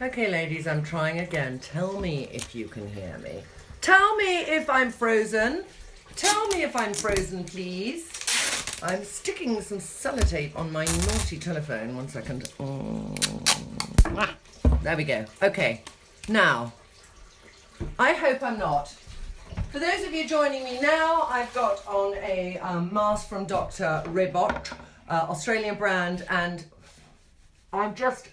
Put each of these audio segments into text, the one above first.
Okay, ladies, I'm trying again. Tell me if you can hear me. Tell me if I'm frozen. Tell me if I'm frozen, please. I'm sticking some sellotape on my naughty telephone. 1 second. There we go. Okay. Now, I hope I'm not. For those of you joining me now, I've got on a mask from Dr. Roebuck, Australian brand, and I'm just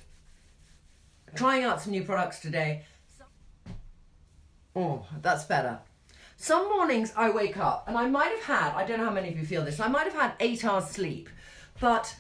trying out some new products today. Oh, that's better. Some mornings I wake up and I might have had, I don't know how many of you feel this, I might have had 8 hours sleep, but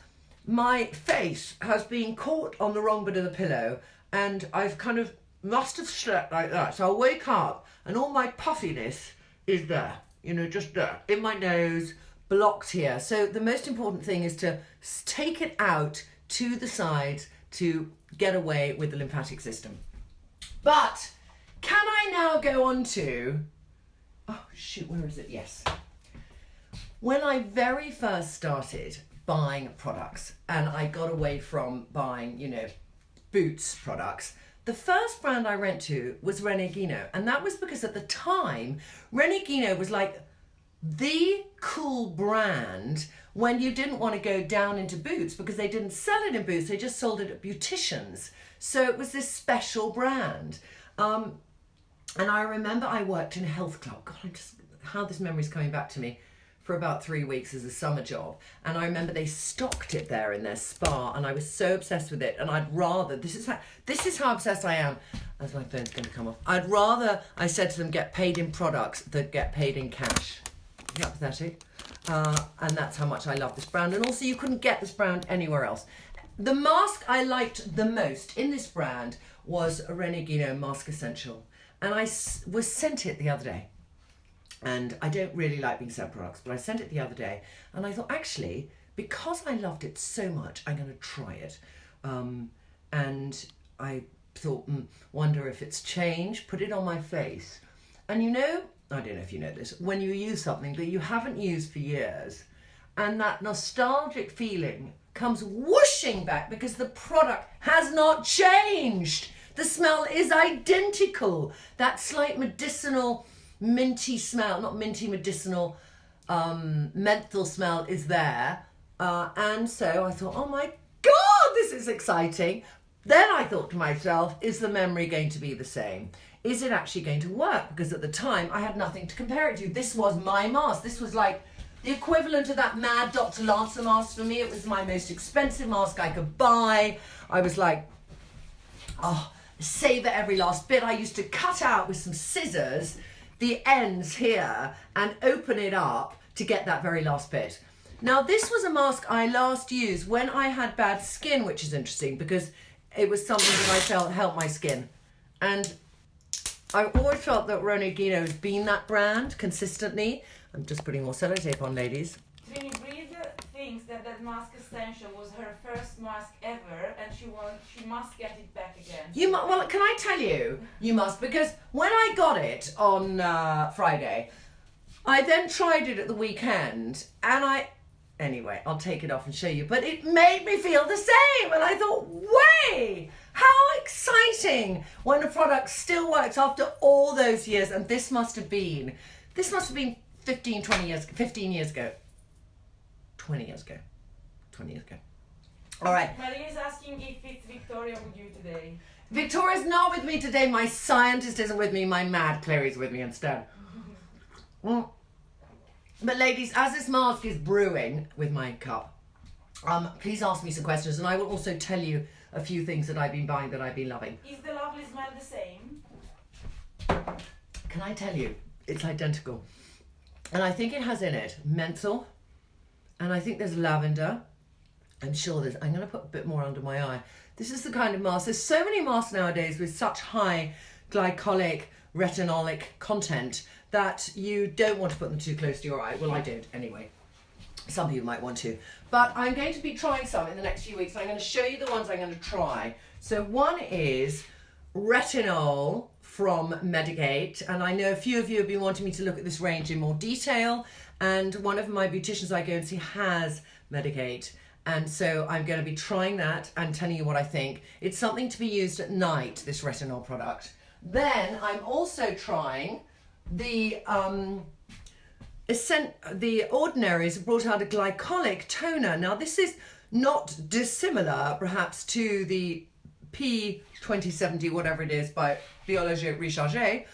my face has been caught on the wrong bit of the pillow and I've kind of must have slept like that. So I'll wake up and all my puffiness is there, you know, just there in my nose, blocked here. So the most important thing is to take it out to the sides to get away with the lymphatic system. But can I now go on to, oh shoot, where is it? Yes. When I very first started buying products and I got away from buying, you know, Boots products, the first brand I went to was Renewal, and that was because at the time, Renewal was like the cool brand when you didn't want to go down into Boots because they didn't sell it in Boots, they just sold it at beauticians. So it was this special brand. And I remember I worked in a health club. God, how this memory's coming back to me, for about 3 weeks as a summer job. And I remember they stocked it there in their spa and I was so obsessed with it. And I'd rather, this is how obsessed I am, as my phone's going to come off. I'd rather, I said to them, get paid in products than get paid in cash. Isn't that pathetic? And that's how much I love this brand. And also you couldn't get this brand anywhere else. The mask I liked the most in this brand was a Renewal Mask Essential. And I was sent it the other day. And I don't really like being sent products, but I sent it the other day. And I thought, actually, because I loved it so much, I'm going to try it. And I thought, wonder if it's changed, put it on my face. And you know, I don't know if you know this, when you use something that you haven't used for years, and that nostalgic feeling comes whooshing back because the product has not changed. The smell is identical. That slight medicinal, minty smell, not minty, medicinal, menthol smell is there. And so I thought, oh my God, this is exciting. Then I thought to myself, is the memory going to be the same? Is it actually going to work? Because at the time I had nothing to compare it to. This was my mask. This was like the equivalent of that mad Dr. Lancer mask for me. It was my most expensive mask I could buy. I was like, oh, savor every last bit. I used to cut out with some scissors the ends here and open it up to get that very last bit. Now this was a mask I last used when I had bad skin, which is interesting because it was something that I felt helped my skin. And I've always felt that Renewal has been that brand consistently. I'm just putting more sellotape on, ladies. Trini thinks that Mask Essential was her first mask ever and she must get it back again. Well, can I tell you? You must, because when I got it on Friday, I then tried it at the weekend and anyway, I'll take it off and show you, but it made me feel the same and I thought, way, how exciting when a product still works after all those years. And this must have been 15 years ago. 20 years ago. All right. Maria is asking if it's Victoria with you today. Victoria's not with me today. My scientist isn't with me. My mad Clary's with me instead. But ladies, as this mask is brewing with my cup, please ask me some questions and I will also tell you a few things that I've been buying that I've been loving. Is the lovely smell the same? Can I tell you? It's identical. And I think it has in it menthol, and I think there's lavender. I'm sure I'm going to put a bit more under my eye. This is the kind of mask. There's so many masks nowadays with such high glycolic, retinolic content that you don't want to put them too close to your eye. Well, I don't anyway. Some people might want to. But I'm going to be trying some in the next few weeks. I'm going to show you the ones I'm going to try. So one is Retinol from Medik8, and I know a few of you have been wanting me to look at this range in more detail, and one of my beauticians I go and see has Medik8, And so I'm going to be trying that and telling you what I think. It's something to be used at night, this retinol product. Then I'm also trying the Ordinary's brought out a glycolic toner. Now this is not dissimilar perhaps to the P2070, whatever it is, by Biologique Rechargée.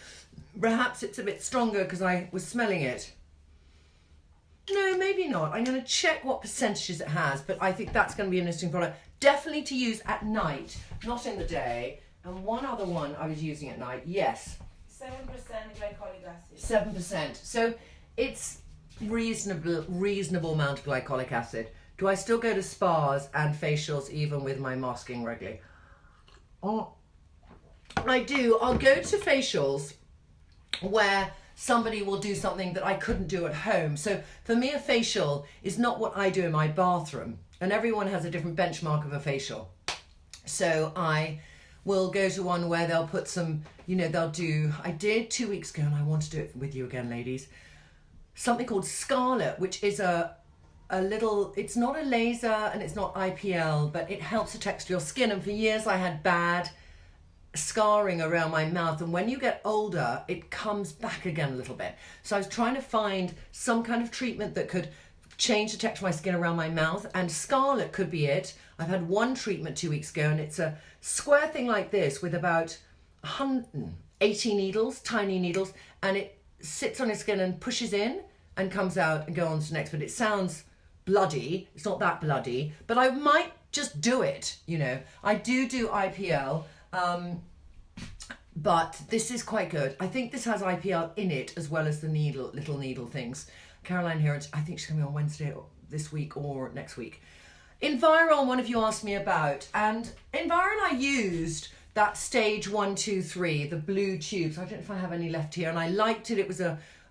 Perhaps it's a bit stronger because I was smelling it. No, maybe not. I'm going to check what percentages it has, but I think that's going to be an interesting product. Definitely to use at night, not in the day. And one other one I was using at night, yes. 7% glycolic acid. 7%. So it's reasonable amount of glycolic acid. Do I still go to spas and facials even with my masking regularly? Oh, I do. I'll go to facials where somebody will do something that I couldn't do at home. So for me, a facial is not what I do in my bathroom, and everyone has a different benchmark of a facial. So I will go to one where they'll put some, you know, they'll do, I did 2 weeks ago and I want to do it with you again, ladies, something called Scarlet, which is a little, it's not a laser and it's not IPL, but it helps to texture your skin. And for years I had bad scarring around my mouth, and when you get older it comes back again a little bit. So I was trying to find some kind of treatment that could change the texture of my skin around my mouth, and Scarlet could be it. I've had one treatment 2 weeks ago, and it's a square thing like this with about 180 needles, tiny needles, and it sits on your skin and pushes in and comes out and go on to the next. But it sounds bloody. It's not that bloody, but I might just do it, you know. I do IPL, but this is quite good. I think this has IPL in it as well as the little needle things. Caroline here, I think she's going to be on Wednesday this week or next week. Environ, one of you asked me about, and Environ I used that stage 1, 2, 3, the blue tubes. I don't know if I have any left here, and I liked it. It was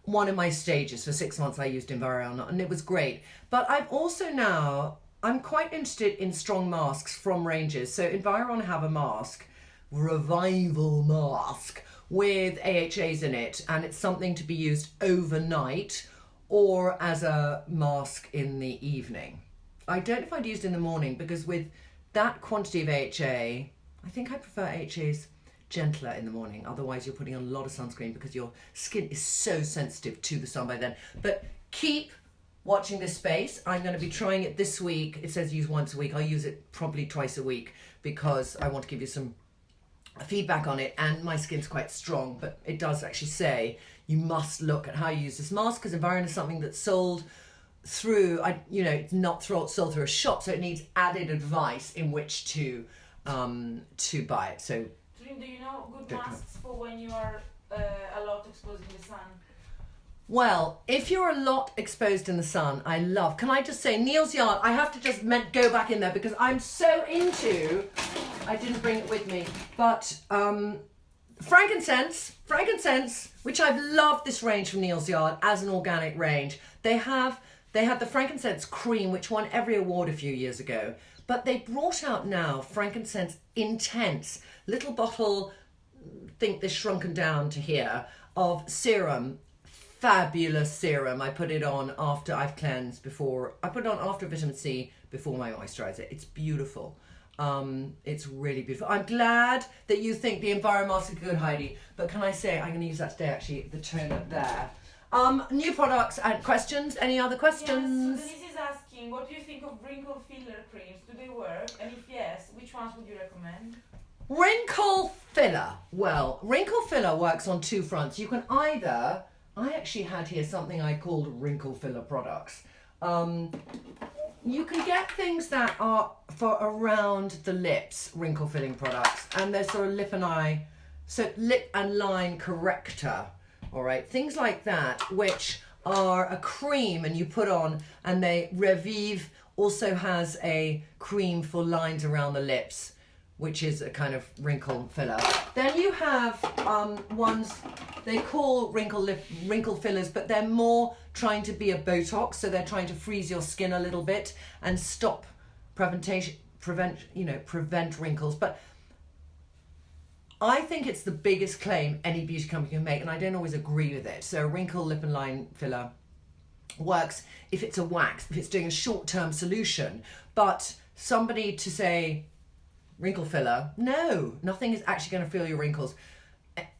one of my stages. For 6 months I used Environ, and it was great. But I've also now, I'm quite interested in strong masks from ranges. So Environ have a mask, Revival mask, with AHAs in it, and it's something to be used overnight or as a mask in the evening. I don't know if I'd used in the morning, because with that quantity of AHA, I think I prefer AHAs gentler in the morning. Otherwise you're putting on a lot of sunscreen because your skin is so sensitive to the sun by then. But keep watching this space. I'm going to be trying it this week. It says use once a week. I'll use it probably twice a week because I want to give you some feedback on it, and my skin's quite strong, but it does actually say you must look at how you use this mask, because Environ is something that's sold through, it's not sold through a shop, so it needs added advice in which to buy it. So, do you know good masks for when you are a lot exposed in the sun? Well, if you're a lot exposed in the sun, can I just say, Neil's Yard, I have to just go back in there because I'm so into, I didn't bring it with me, but frankincense, which I've loved this range from Neil's Yard as an organic range. They had the frankincense cream, which won every award a few years ago, but they brought out now frankincense intense, little bottle, think this shrunken down to here, of serum. Fabulous serum. I put it on after I've cleansed, I put it on after vitamin C, before my moisturizer. It's beautiful. It's really beautiful. I'm glad that you think the Enviromask is good, Heidi, but can I say, I'm going to use that today actually, the toner there. New products and questions. Any other questions? Yes, so Denise is asking, what do you think of wrinkle filler creams? Do they work? And if yes, which ones would you recommend? Wrinkle filler. Well, wrinkle filler works on two fronts. You can either, I actually had here something I called wrinkle filler products. You can get things that are for around the lips, wrinkle filling products, and there's sort of lip and line corrector, all right, things like that, which are a cream and you put on, and Revive also has a cream for lines around the lips, which is a kind of wrinkle filler. Then you have ones they call wrinkle fillers, but they're more trying to be a Botox, so they're trying to freeze your skin a little bit and prevent wrinkles. But I think it's the biggest claim any beauty company can make, and I don't always agree with it. So a wrinkle lip and line filler works if it's a wax, if it's doing a short-term solution. But somebody to say wrinkle filler, no, nothing is actually going to fill your wrinkles.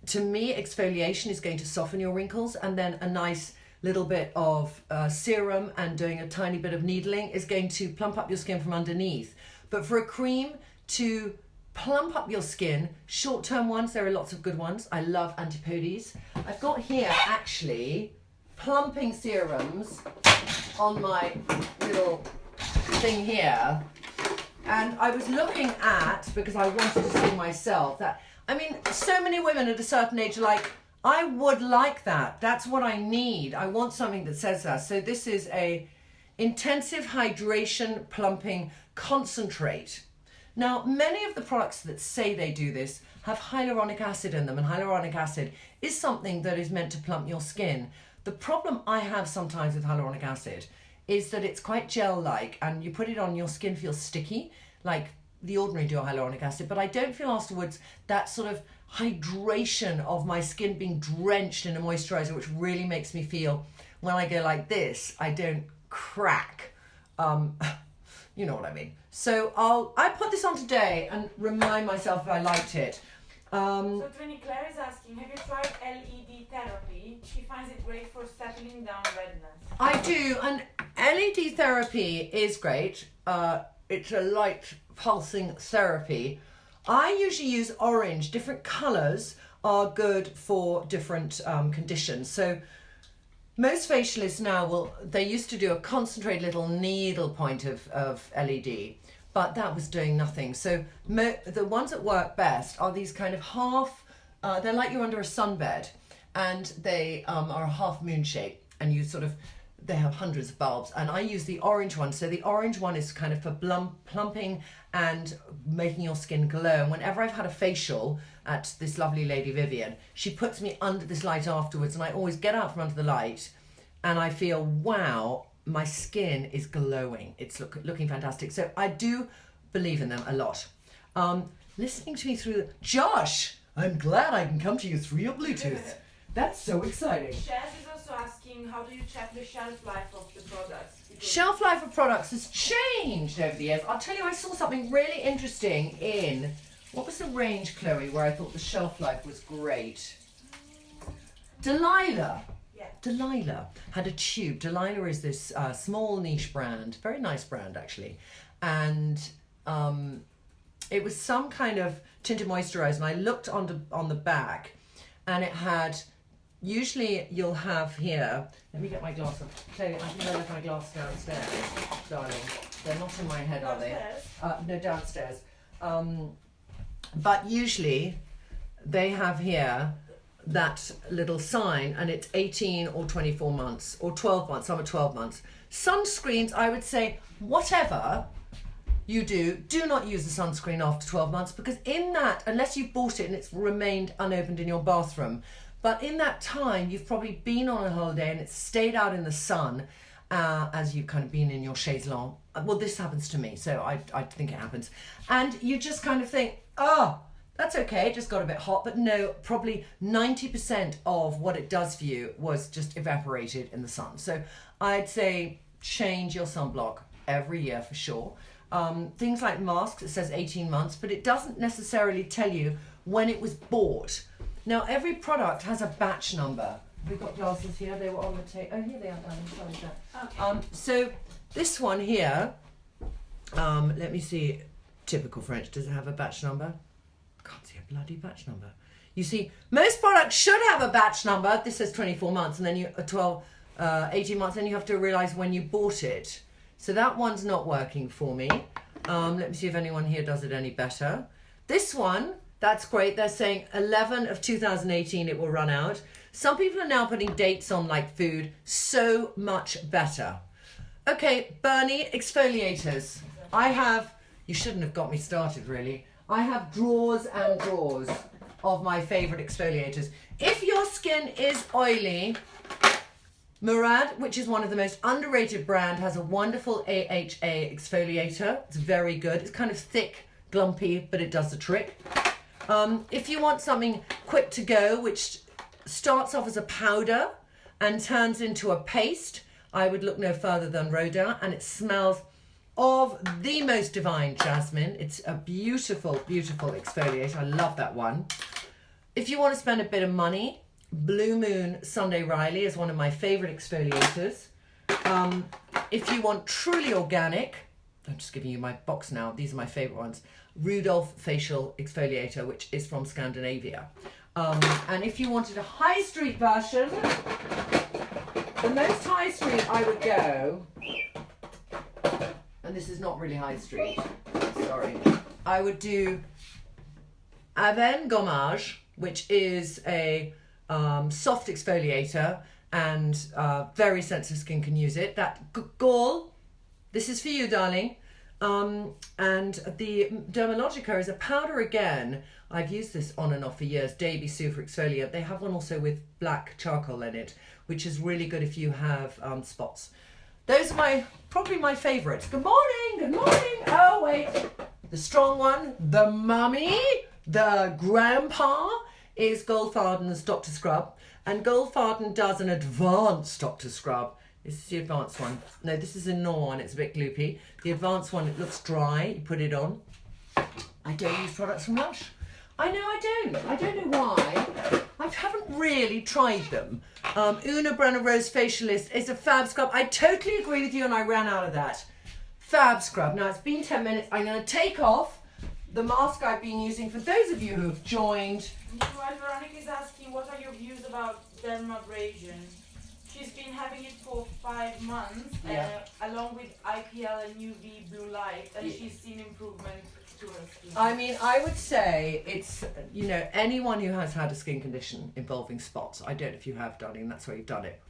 To me, exfoliation is going to soften your wrinkles, and then a nice little bit of serum and doing a tiny bit of needling is going to plump up your skin from underneath. But for a cream to plump up your skin, short-term ones, there are lots of good ones. I love Antipodes. I've got here actually plumping serums on my little thing here, and I was looking at, because I wanted to see myself, that I mean, so many women at a certain age are like, I would like that. That's what I need. I want something that says that. So this is a intensive hydration plumping concentrate. Now, many of the products that say they do this have hyaluronic acid in them, and hyaluronic acid is something that is meant to plump your skin. The problem I have sometimes with hyaluronic acid is that it's quite gel-like, and you put it on, your skin feels sticky, like the ordinary duo hyaluronic acid, but I don't feel afterwards that sort of hydration of my skin being drenched in a moisturizer, which really makes me feel, when I go like this, I don't crack. You know what I mean. So I put this on today and remind myself if I liked it. So TRINNY, Claire is asking, have you tried LED therapy? She finds it great for settling down redness. I do, and LED therapy is great. It's a light pulsing therapy. I usually use orange. Different colours are good for different conditions. So most facialists now they used to do a concentrated little needle point of LED, but that was doing nothing. So the ones that work best are these kind of half, they're like you're under a sunbed, and they are a half moon shape, and you sort of, they have hundreds of bulbs, and I use the orange one. So the orange one is kind of for plumping and making your skin glow. And whenever I've had a facial at this lovely lady Vivian, she puts me under this light afterwards, and I always get out from under the light and I feel, wow, my skin is glowing. It's looking fantastic. So I do believe in them a lot. Listening to me through, Josh, I'm glad I can come to you through your Bluetooth. That's so exciting. Shaz is also asking, how do you check the shelf life of the products? Shelf life of products has changed over the years. I'll tell you, I saw something really interesting in, what was the range, Chloe, where I thought the shelf life was great? Delilah. Yeah. Delilah had a tube. Delilah is this small niche brand, very nice brand actually. And it was some kind of tinted moisturizer, and I looked on the back, and it had, usually you'll have here, let me get my glass up. Chloe, I think I left my glass downstairs, darling. They're not in my head, are they? No, downstairs. But usually they have here that little sign, and it's 18 or 24 months, or 12 months, some are 12 months. Sunscreens, I would say, whatever you do not use the sunscreen after 12 months, because in that, unless you've bought it and it's remained unopened in your bathroom, but in that time, you've probably been on a holiday and it's stayed out in the sun as you've kind of been in your chaise longue. Well, this happens to me, so I think it happens. And you just kind of think, oh, that's okay, it just got a bit hot. But no, probably 90% of what it does for you was just evaporated in the sun. So I'd say change your sunblock every year for sure. Things like masks, it says 18 months, but it doesn't necessarily tell you when it was bought. Now, every product has a batch number. We've got glasses here, they were on the table. Oh, here they are, darling, sorry, Dad. Okay. So this one here, let me see, typical French, does it have a batch number? Can't see a bloody batch number. You see, most products should have a batch number. This says 24 months, and then you 18 months, then you have to realise when you bought it. So that one's not working for me. Let me see if anyone here does it any better. This one, that's great. They're saying 11 of 2018 it will run out. Some people are now putting dates on like food. So much better. Okay, Bernie, exfoliators. I have, you shouldn't have got me started really. I have drawers and drawers of my favourite exfoliators. If your skin is oily, Murad, which is one of the most underrated brand, has a wonderful AHA exfoliator. It's very good. It's kind of thick, glumpy, but it does the trick. If you want something quick to go, which starts off as a powder and turns into a paste, I would look no further than Rodial, and it smells of the most divine jasmine. It's a beautiful, beautiful exfoliator. I love that one. If you want to spend a bit of money, Blue Moon Sunday Riley is one of my favorite exfoliators. If you want truly organic, I'm just giving you my box now. These are my favorite ones. Rudolph Facial Exfoliator, which is from Scandinavia. And if you wanted a high street version, the most high street I would go, and this is not really high street, sorry, I would do Aven Gommage, which is a soft exfoliator, and very sensitive skin can use it. That Gall, this is for you, darling. And the Dermalogica is a powder again. I've used this on and off for years. Davy Super Exfoliant. They have one also with black charcoal in it, which is really good if you have spots. Those are probably my favourites. Good morning, good morning. Oh wait, the strong one, the mummy, the grandpa is Goldfarden's Dr. Scrub, and Goldfarden does an advanced Dr. Scrub. This is the advanced one. No, this is a normal one. It's a bit gloopy. The advanced one, it looks dry. You put it on. I don't use products from Lush. I know I don't. I don't know why. I haven't really tried them. Una Brenner Rose Facialist is a fab scrub. I totally agree with you, and I ran out of that. Fab scrub. Now, it's been 10 minutes. I'm going to take off the mask I've been using. For those of you who have joined. While Veronica is asking, what are your views about Dermabrasion? She's been having it for 5 months, along with IPL and UV blue light, and she's seen improvement to her skin. I mean, I would say it's, you know, anyone who has had a skin condition involving spots, I don't know if you have, darling, that's where you've done it.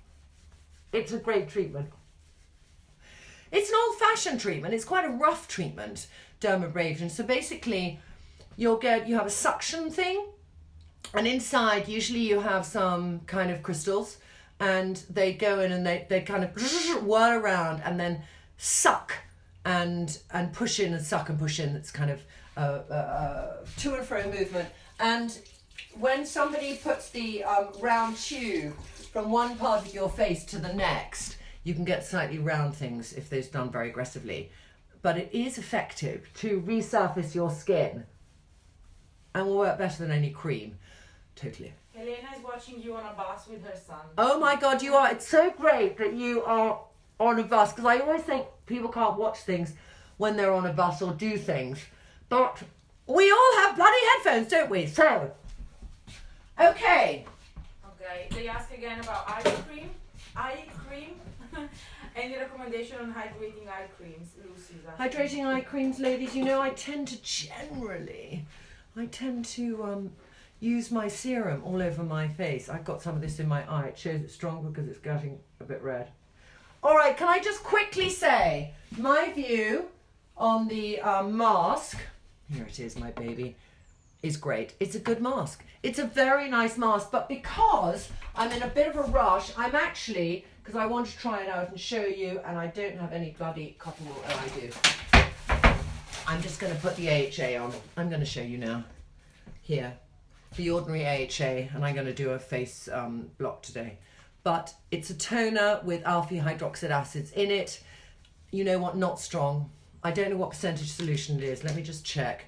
It's a great treatment. It's an old-fashioned treatment. It's quite a rough treatment, Dermabrasion. So basically, you have a suction thing, and inside, usually you have some kind of crystals, and they go in and they kind of whirl around and then suck and push in and suck and push in. It's kind of to and fro movement. And when somebody puts the round tube from one part of your face to the next, you can get slightly round things if those done very aggressively. But it is effective to resurface your skin and will work better than any cream. Totally. Helena is watching you on a bus with her son. Oh my God, you are. It's so great that you are on a bus, because I always think people can't watch things when they're on a bus or do things. But we all have bloody headphones, don't we? So, okay. Okay, they ask again about eye cream. Any recommendation on hydrating eye creams? Lucy's asking. Hydrating eye creams, ladies, you know, I tend to use my serum all over my face. I've got some of this in my eye. It shows it's stronger because it's getting a bit red. All right, can I just quickly say my view on the mask, here it is, my baby, is great. It's a good mask. It's a very nice mask, but because I'm in a bit of a rush, I'm actually, because I want to try it out and show you, and I don't have any bloody cotton wool. Oh, I do. I'm just going to put the AHA on. I'm going to show you now. Here. The ordinary AHA, and I'm going to do a face block today. But it's a toner with alpha hydroxide acids in it. You know what? Not strong. I don't know what percentage solution it is. Let me just check.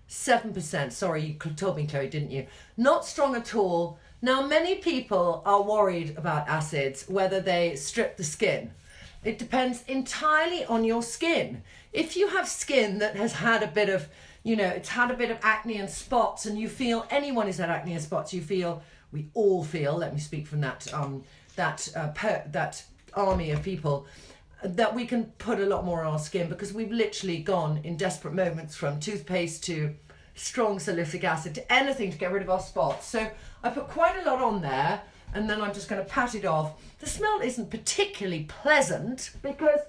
7%. Sorry, you told me, Chloe, didn't you? Not strong at all. Now, many people are worried about acids, whether they strip the skin. It depends entirely on your skin. If you have skin that has had a bit of, you know, it's had a bit of acne and spots, and you feel, anyone who's had acne and spots, you feel, we all feel, let me speak from that army of people, that we can put a lot more on our skin, because we've literally gone in desperate moments from toothpaste to strong salicylic acid to anything to get rid of our spots. So I put quite a lot on there, and then I'm just going to pat it off. The smell isn't particularly pleasant, because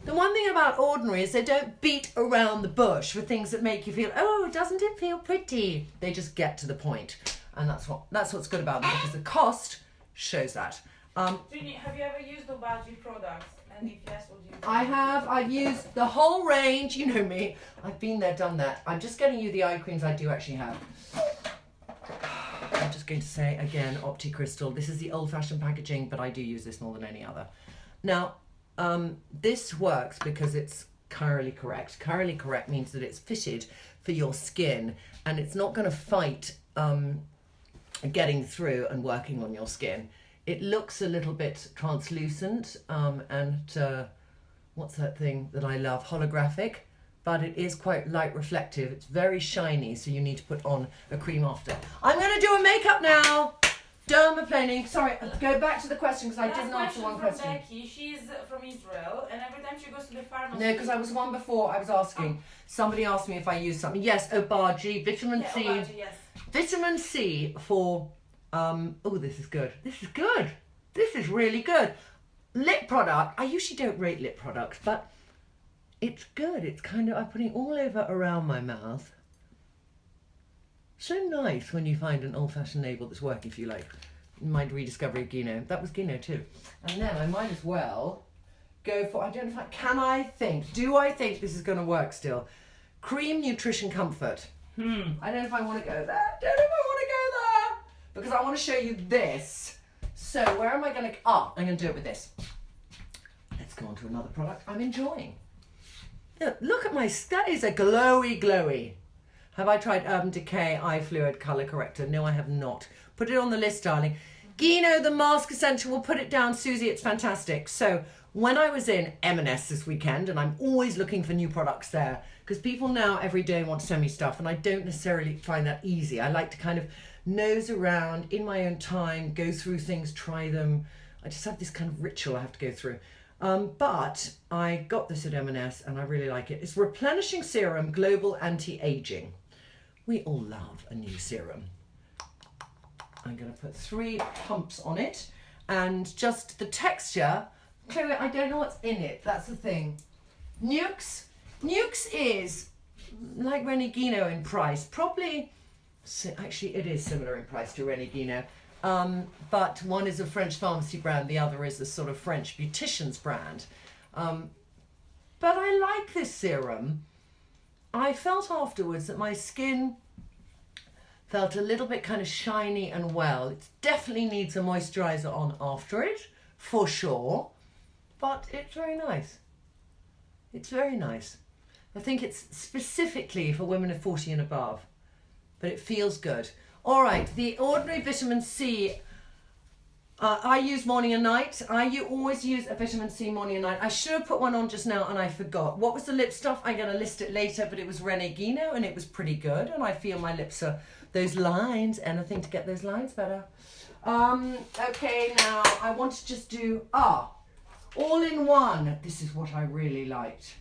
the one thing about Ordinary is they don't beat around the bush with things that make you feel, oh, doesn't it feel pretty? They just get to the point. And that's what's good about them, because the cost shows that. TRINNY, have you ever used Obagi products? And if yes, what do you think? I have. I've used the whole range. You know me. I've been there, done that. I'm just getting you the eye creams I do actually have. I'm just going to say again, Opti Crystal. This is the old-fashioned packaging, but I do use this more than any other. Now, this works because it's chirally correct. Chirally correct means that it's fitted for your skin, and it's not going to fight getting through and working on your skin. It looks a little bit translucent and what's that thing that I love? Holographic. But it is quite light reflective. It's very shiny, so you need to put on a cream after. I'm going to do a makeup now. Dermaplaning. Sorry, go back to the question because I didn't answer one question. Becky, she's from Israel, and every time she goes to the pharmacy... No, because I was one before. I was asking. Somebody asked me if I use something. Yes, Obagi, vitamin C. Obagi, yes. Vitamin C for... oh, this is good. This is good. This is really good. Lip product. I usually don't rate lip products, but... it's good. It's kind of, I'm putting all over around my mouth. So nice when you find an old-fashioned label that's working for you, like my rediscovery of Guinot. That was Guinot too. And then I might as well go for, I don't know if do I think this is going to work still? Cream Nutrition Comfort. I don't know if I want to go there. Don't know if I want to go there. Because I want to show you this. So where am I going to, I'm going to do it with this. Let's go on to another product I'm enjoying. Look at my, that is a glowy. Have I tried Urban Decay Eye Fluid Colour Corrector? No, I have not. Put it on the list, darling. Guinot, the Masque Essential, we'll put it down. Susie, it's fantastic. So when I was in M&S this weekend, and I'm always looking for new products there, because people now every day want to send me stuff, and I don't necessarily find that easy. I like to kind of nose around in my own time, go through things, try them. I just have this kind of ritual I have to go through. But I got this at M&S and I really like it. It's Replenishing Serum Global Anti-Aging. We all love a new serum. I'm going to put 3 pumps on it, and just the texture. Chloe, I don't know what's in it. That's the thing. Nuxe is like Rennie Guinot in price. Probably, actually it is similar in price to Rennie Guinot. But one is a French pharmacy brand, the other is a sort of French beautician's brand. But I like this serum. I felt afterwards that my skin felt a little bit kind of shiny and well. It definitely needs a moisturiser on after it, for sure. But it's very nice. It's very nice. I think it's specifically for women of 40 and above. But it feels good. All right, the ordinary vitamin C, I use morning and night. I always use a vitamin C morning and night. I should have put one on just now and I forgot. What was the lip stuff? I'm going to list it later, but it was Rennie Guinot and it was pretty good. And I feel my lips are, those lines, anything to get those lines better. Okay, now I want to just do, all in one. This is what I really liked.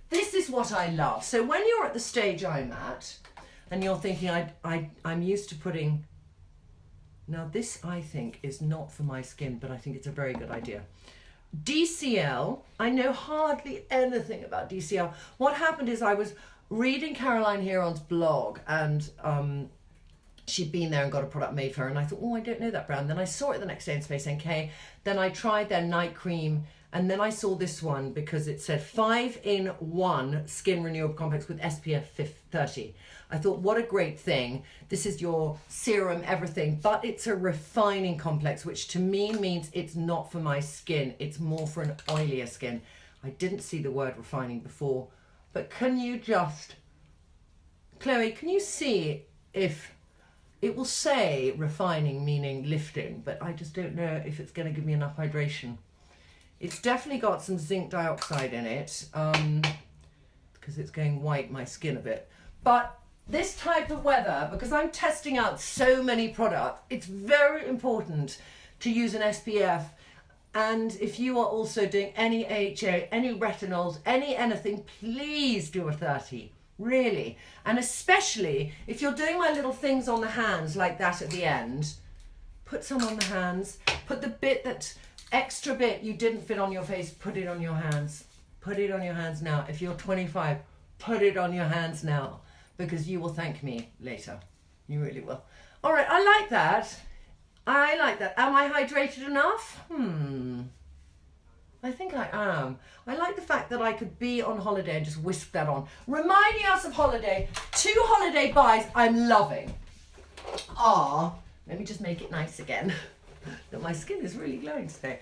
This is what I love. So when you're at the stage I'm at, and you're thinking, I'm used to putting, now this I think is not for my skin, but I think it's a very good idea. DCL, I know hardly anything about DCL. What happened is I was reading Caroline Heron's blog, and she'd been there and got a product made for her, and I thought, I don't know that brand. Then I saw it the next day in Space NK, then I tried their night cream, and then I saw this one because it said 5-in-1 Skin Renewal Complex with SPF 30. I thought, what a great thing. This is your serum, everything, but it's a refining complex, which to me means it's not for my skin. It's more for an oilier skin. I didn't see the word refining before, but can you just, Chloe, can you see if it will say refining, meaning lifting, but I just don't know if it's going to give me enough hydration. It's definitely got some zinc dioxide in it, because it's going white my skin a bit. But this type of weather, because I'm testing out so many products, it's very important to use an SPF. And if you are also doing any AHA, any retinols, anything, please do a 30, really. And especially if you're doing my little things on the hands like that at the end, put some on the hands, put the bit that, extra bit you didn't fit on your face, put it on your hands. Put it on your hands now. If you're 25, put it on your hands now, because you will thank me later. You really will. All right, I like that. I like that. Am I hydrated enough? I think I am. I like the fact that I could be on holiday and just whisk that on. Reminding us of holiday, 2 holiday buys I'm loving are let me just make it nice again. That my skin is really glowing today.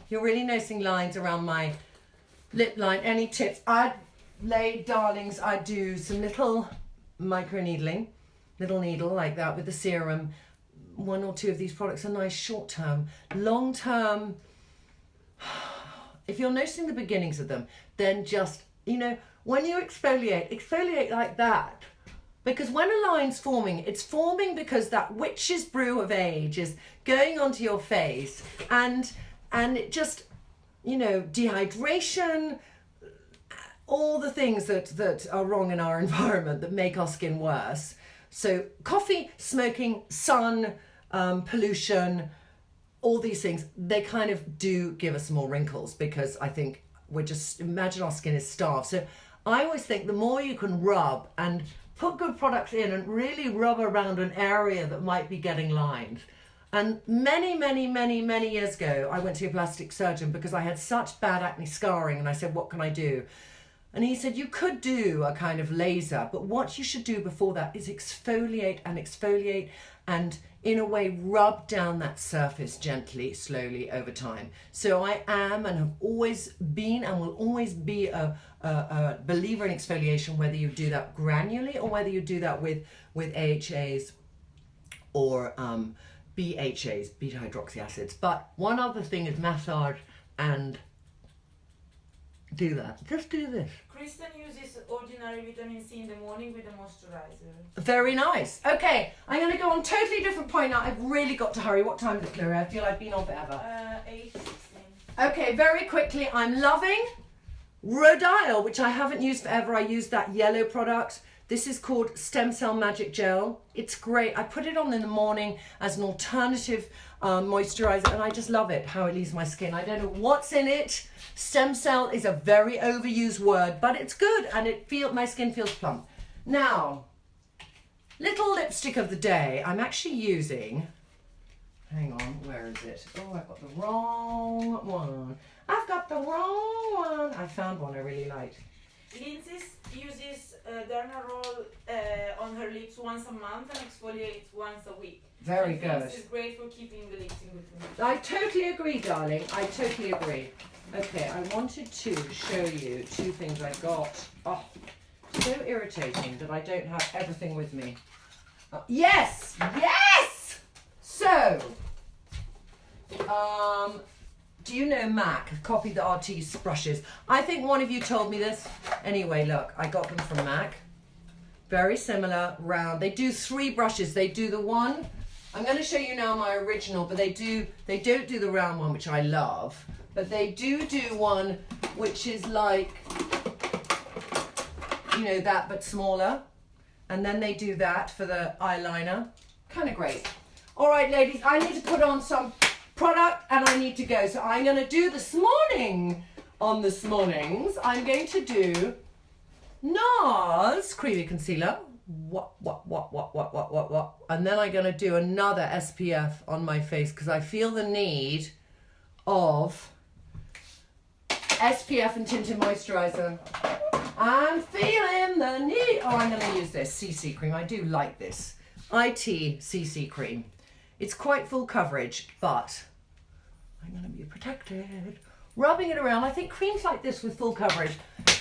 You're really noticing lines around my lip line. Any tips? Darlings, I do some little micro needling, little needle like that with the serum. 1 or 2 of these products are nice short term. Long term, if you're noticing the beginnings of them, then just, you know, when you exfoliate like that. Because when a line's forming, it's forming because that witch's brew of age is going onto your face, and it just, you know, dehydration, all the things that are wrong in our environment that make our skin worse. So coffee, smoking, sun, pollution, all these things, they kind of do give us more wrinkles, because I think imagine our skin is starved. So I always think the more you can rub and put good products in and really rub around an area that might be getting lined. And many years ago, I went to a plastic surgeon because I had such bad acne scarring, and I said, what can I do? And he said, you could do a kind of laser, but what you should do before that is exfoliate and in a way rub down that surface gently, slowly over time. So I am and have always been and will always be a believer in exfoliation, whether you do that granularly or whether you do that with AHAs or BHAs, beta hydroxy acids. But one other thing is massage and do that. Just do this. Kristen uses ordinary vitamin C in the morning with a moisturizer. Very nice. Okay, I'm going to go on a totally different point now. I've really got to hurry. What time is it, Chloe? I feel I've been on forever. 8:16. Okay, very quickly. I'm loving Rodial, which I haven't used forever. I used that yellow product. This is called Stem Cell Magic Gel. It's great. I put it on in the morning as an alternative moisturizer, and I just love it, how it leaves my skin. I don't know what's in it. Stem cell is a very overused word, but it's good, and my skin feels plump. Now, little lipstick of the day. I'm actually using, hang on, where is it? Oh, I've got the wrong one. I found one I really liked. Lindsay uses Dermaroll on her lips once a month and exfoliates once a week. Very good. This is great for keeping the lips in good condition. I totally agree, darling. I totally agree. Okay, I wanted to show you 2 things I got. Oh, so irritating that I don't have everything with me. Yes! Yes! So, do you know MAC? I've copied the Artiste brushes. I think one of you told me this. Anyway, look, I got them from MAC. Very similar, round. They do 3 brushes. They do the one, I'm going to show you now my original, but they don't do the round one, which I love. But they do one which is like, you know, that but smaller. And then they do that for the eyeliner. Kind of great. All right, ladies, I need to put on some product and I need to go. So I'm going to do this morning, on this mornings, I'm going to do Nars Creamy Concealer. What. And then I'm going to do another SPF on my face because I feel the need of SPF and tinted moisturizer. I'm feeling the need. Oh, I'm going to use this CC cream. I do like this IT CC cream. It's quite full coverage, but I'm going to be protected. Rubbing it around. I think creams like this with full coverage,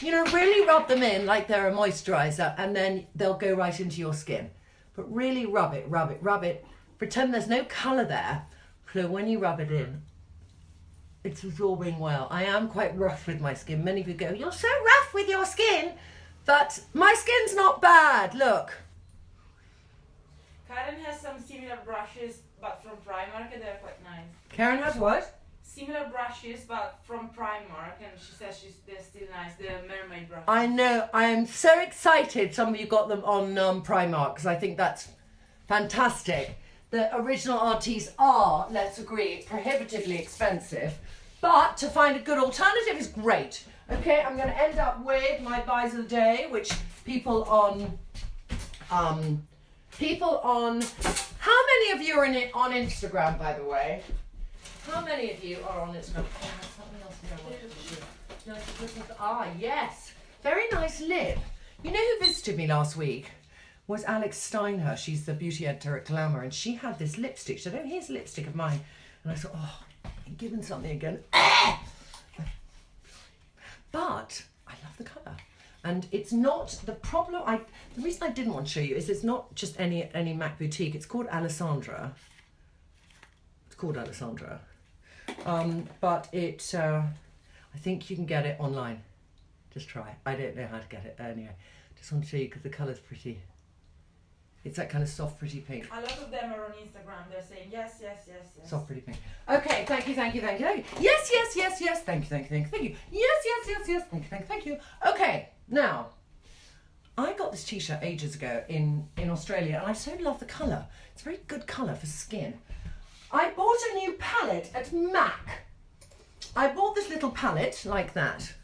you know, really rub them in like they're a moisturizer, and then they'll go right into your skin. But really rub it. Pretend there's no colour there. So when you rub it in, it's absorbing well. I am quite rough with my skin. Many of you go, you're so rough with your skin. But my skin's not bad. Look. Karen has some similar brushes, but from Primark, and they're quite nice. Karen has what? Similar brushes, but from Primark, and she says they're still nice. They're mermaid brushes. I know. I am so excited some of you got them on Primark, because I think that's fantastic. The original Artistes are, let's agree, prohibitively expensive, but to find a good alternative is great. Okay, I'm going to end up with my buys of the day, which people on, how many of you are on Instagram, by the way? How many of you are on Instagram? Oh, there's something else here I wanted to show. Ah, yes. Very nice lip. You know who visited me last week? was Alex Steinher. She's the beauty editor at Glamour, and she had this lipstick. She said, oh, here's a lipstick of mine. And I thought, oh, I'm given something again. But I love the colour. And it's not the problem. The reason I didn't want to show you is it's not just any MAC boutique. It's called Alessandra. It's called Alessandra. But it, I think you can get it online. Just try. I don't know how to get it anyway. Just want to show you because the colour's pretty. It's that kind of soft, pretty pink. A lot of them are on Instagram. They're saying yes, yes, yes, yes. Soft, pretty pink. Okay, thank you, thank you, thank you, thank you. Yes, yes, yes, yes. Thank you, thank you, thank you, thank you. Yes, yes, yes, yes. Thank you, thank you, thank you. Okay, now, I got this t-shirt ages ago in Australia, and I so love the colour. It's a very good colour for skin. I bought a new palette at MAC. I bought this little palette like that.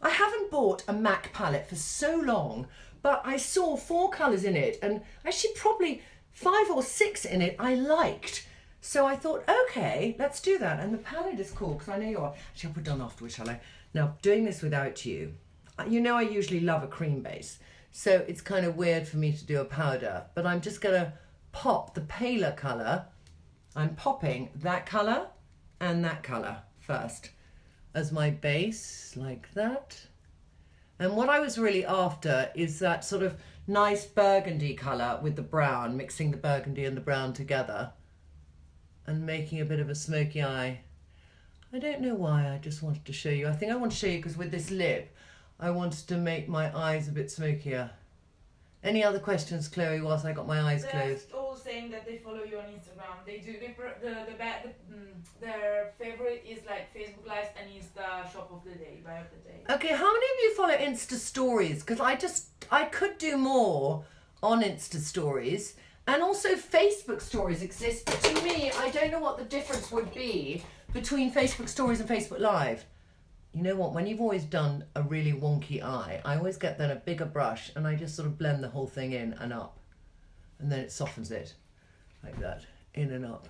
I haven't bought a MAC palette for so long, but I saw 4 colours in it, and actually probably 5 or 6 in it I liked. So I thought, okay, let's do that. And the palette is cool, because I know you're... Actually, I'll put it on afterwards, shall I? Now, doing this without you, you know I usually love a cream base, so it's kind of weird for me to do a powder, but I'm just going to pop the paler colour. I'm popping that colour and that colour first as my base, like that. And what I was really after is that sort of nice burgundy colour with the brown, mixing the burgundy and the brown together and making a bit of a smoky eye. I don't know why, I just wanted to show you. I think I want to show you because with this lip, I wanted to make my eyes a bit smokier. Any other questions, Chloe, whilst I got my eyes closed? They're all saying that they follow you on Instagram. They do. Their favorite is like Facebook Lives and Insta Shop of the Day, Buy of the Day. Okay, how many of you follow Insta Stories? Because I could do more on Insta Stories. And also Facebook Stories exist. But to me, I don't know what the difference would be between Facebook Stories and Facebook Live. You know what, when you've always done a really wonky eye, I always get then a bigger brush and I just sort of blend the whole thing in and up. And then it softens it, like that, in and up.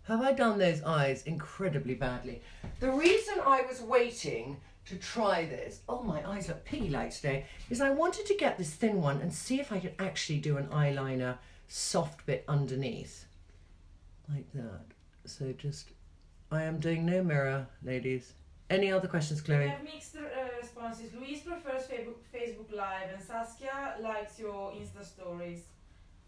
Have I done those eyes incredibly badly? The reason I was waiting to try this, oh my eyes look piggy-like today, is I wanted to get this thin one and see if I could actually do an eyeliner soft bit underneath. Like that. So just, I am doing no mirror, ladies. Any other questions, Chloe? We have mixed responses. Louise prefers Facebook Live and Saskia likes your Insta Stories.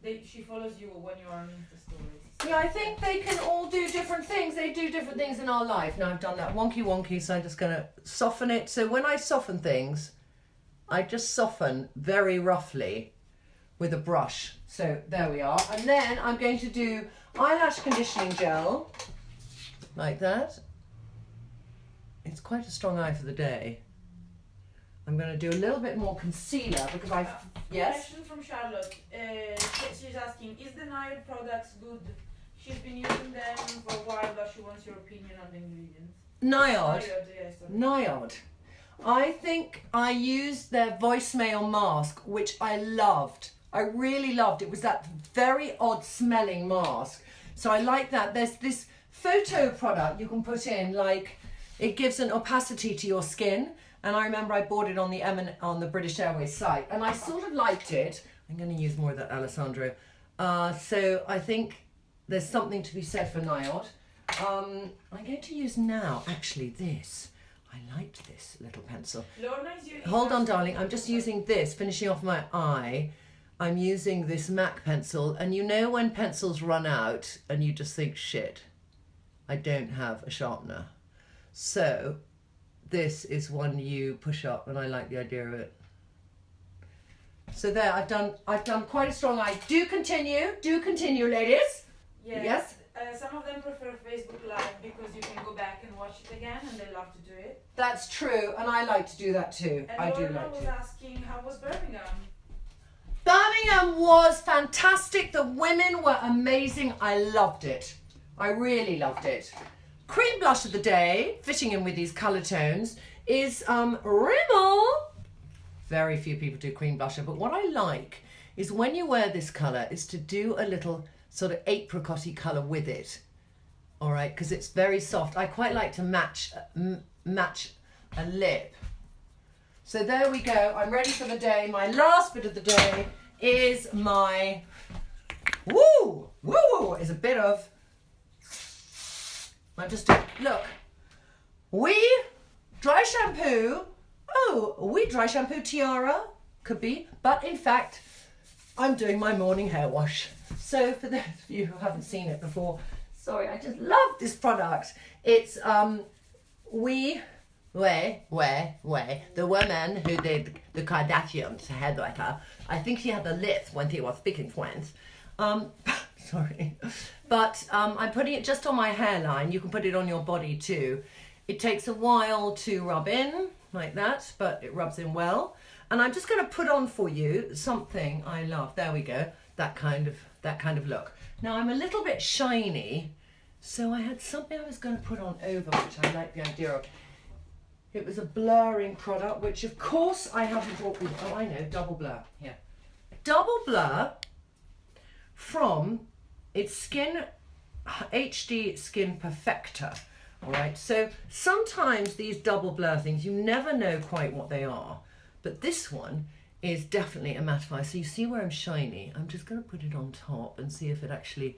She follows you when you're on Insta Stories. Yeah, I think they can all do different things. They do different things in our life. Now I've done that wonky, so I'm just going to soften it. So when I soften things, I just soften very roughly with a brush. So there we are. And then I'm going to do eyelash conditioning gel, like that. It's quite a strong eye for the day. I'm going to do a little bit more concealer because yes? Question from Charlotte. She's asking, is the Nars products good? She's been using them for a while, but she wants your opinion on the ingredients. Nars. I think I used their voicemail mask, which I loved. I really loved. It was that very odd smelling mask. So I like that. There's this photo product you can put in, like, it gives an opacity to your skin, and I remember I bought it on the British Airways site, and I sort of liked it. I'm going to use more of that Alessandro. So I think there's something to be said for Nars. I'm going to use now, actually, this. I liked this little pencil. Hold on, darling. I'm just using this, finishing off my eye. I'm using this MAC pencil, and you know when pencils run out, and you just think, shit, I don't have a sharpener. So this is one you push up, and I like the idea of it. So there, I've done quite a strong eye. Do continue, ladies. Yes. Some of them prefer Facebook Live because you can go back and watch it again, and they love to do it. That's true, and I like to do that too. And I do Lorna like was to. asking, how was Birmingham? Birmingham was fantastic. The women were amazing. I loved it. I really loved it. Cream blush of the day, fitting in with these colour tones, is Rimmel. Very few people do cream blusher, but what I like is when you wear this colour is to do a little sort of apricot-y colour with it. All right, because it's very soft. I quite like to match a lip. So there we go. I'm ready for the day. My last bit of the day is my, is a bit of, look, we dry shampoo, we dry shampoo tiara, could be, but in fact, I'm doing my morning hair wash. So for those of you who haven't seen it before, sorry, I just love this product. It's, the woman who did the Kardashians' hairdresser, I think she had the list when she was speaking French. Sorry. But I'm putting it just on my hairline. You can put it on your body too. It takes a while to rub in, like that, but it rubs in well. And I'm just going to put on for you something I love. There we go. That kind of look. Now I'm a little bit shiny, so I had something I was going to put on over, which I like the idea of. It was a blurring product, which of course I haven't brought with. Oh, I know, Double Blur. Here, Double Blur from its Skin HD Skin Perfector. All right. So sometimes these Double Blur things, you never know quite what they are, but this one is definitely a mattifier. So you see where I'm shiny. I'm just going to put it on top and see if it actually.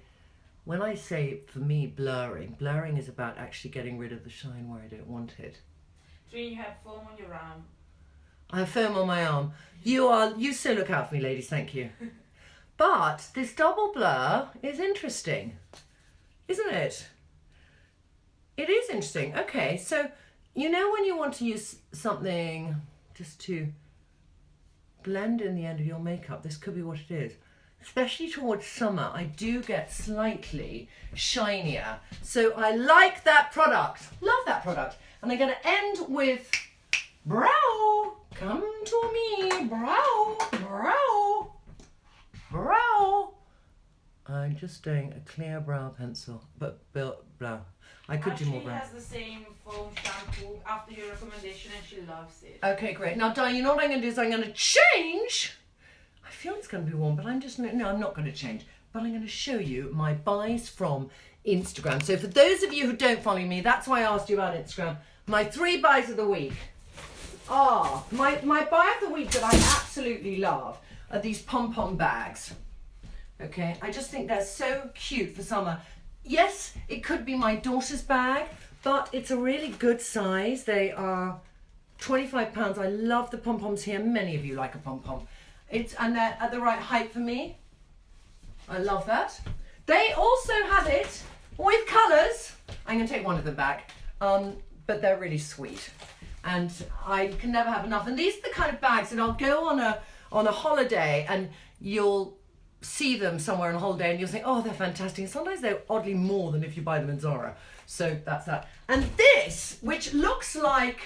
When I say, for me, blurring is about actually getting rid of the shine where I don't want it. You have foam on your arm. I have foam on my arm. You so look out for me, ladies, thank you. But this Double Blur is interesting, isn't it? It is interesting. Okay, so you know when you want to use something just to blend in the end of your makeup, this could be what it is. Especially towards summer, I do get slightly shinier. So I like that product. Love that product. And I'm going to end with brow. Come to me. Brow. Brow. Brow. I'm just doing a clear brow pencil. But brow. I could do more brow. She has the same foam shampoo after your recommendation and she loves it. Okay, great. Now, Diane, you know what I'm going to do is I'm going to change. I feel it's going to be warm, but I'm not going to change. But I'm going to show you my buys from Instagram. So for those of you who don't follow me, that's why I asked you about Instagram. My 3 buys of the week are, my buy of the week that I absolutely love are these pom-pom bags. Okay, I just think they're so cute for summer. Yes, it could be my daughter's bag, but it's a really good size. They are £25. I love the pom-poms here. Many of you like a pom-pom. And they're at the right height for me. I love that. They also have it with colours. I'm going to take one of them back, but they're really sweet. And I can never have enough. And these are the kind of bags that I'll go on a holiday and you'll see them somewhere on a holiday and you'll think, oh, they're fantastic. And sometimes they're oddly more than if you buy them in Zara. So that's that. And this, which looks like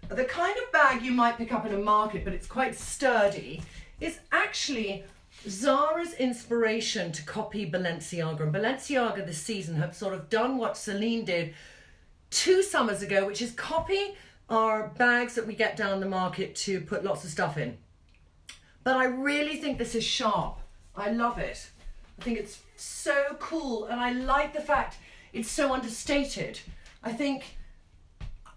the kind of bag you might pick up in a market, but it's quite sturdy, is actually Zara's inspiration to copy Balenciaga. And Balenciaga this season have sort of done what Celine did 2 summers ago, which is copy our bags that we get down the market to put lots of stuff in. But I really think this is sharp. I love it. I think it's so cool, and I like the fact it's so understated. I think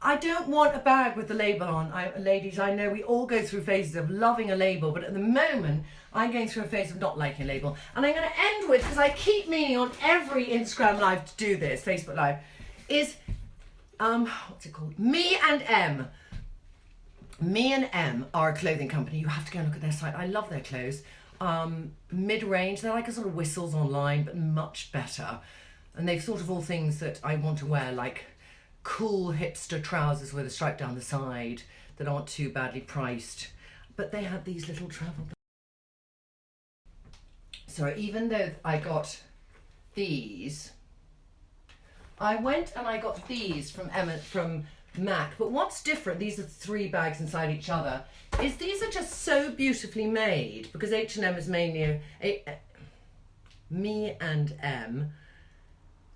I don't want a bag with the label on. Ladies, I know we all go through phases of loving a label, but at the moment, I'm going through a phase of not liking a label. And I'm going to end with, because I keep meaning on every Instagram live to do this, Facebook live, is, what's it called? Me and M. Me and M are a clothing company. You have to go and look at their site. I love their clothes. Mid-range, they're like a sort of whistles online, but much better. And they've thought of all things that I want to wear, like cool hipster trousers with a stripe down the side that aren't too badly priced. But they have these little travel bags. So even though I got these, I went and I got these from MAC. But what's different, these are 3 bags inside each other, is these are just so beautifully made, because H&M is mainly Me and M.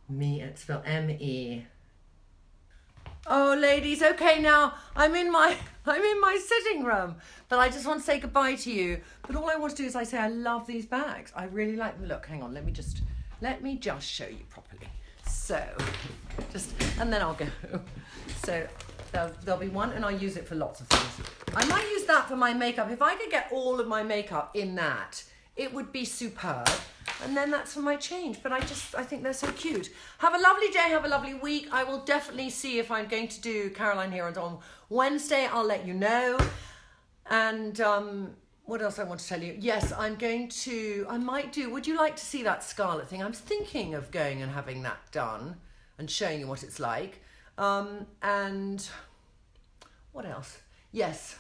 Me, it's spelled M-E. Oh, ladies, okay, now I'm in my sitting room, but I just want to say goodbye to you. But all I want to do is I say I love these bags. I really like them. Look, hang on, let me just show you properly. So, and then I'll go. So there'll be one, and I'll use it for lots of things. I might use that for my makeup. If I could get all of my makeup in that, it would be superb. And then that's for my change. But I think they're so cute. Have a lovely day. Have a lovely week. I will definitely see if I'm going to do Caroline here on Wednesday. I'll let you know. And what else I want to tell you? Yes, I might do, would you like to see that scarlet thing? I'm thinking of going and having that done and showing you what it's like. And what else? Yes,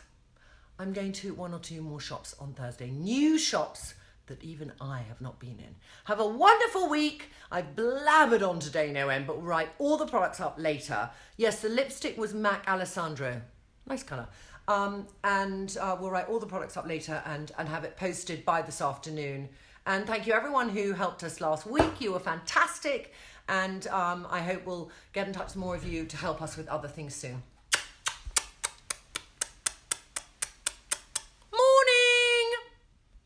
I'm going to 1 or 2 more shops on Thursday. New shops that even I have not been in. Have a wonderful week. I blabbered on today, no end, but we'll write all the products up later. Yes, the lipstick was MAC Alessandro. Nice colour. And we'll write all the products up later and have it posted by this afternoon. And thank you everyone who helped us last week. You were fantastic. And I hope we'll get in touch with more of you to help us with other things soon.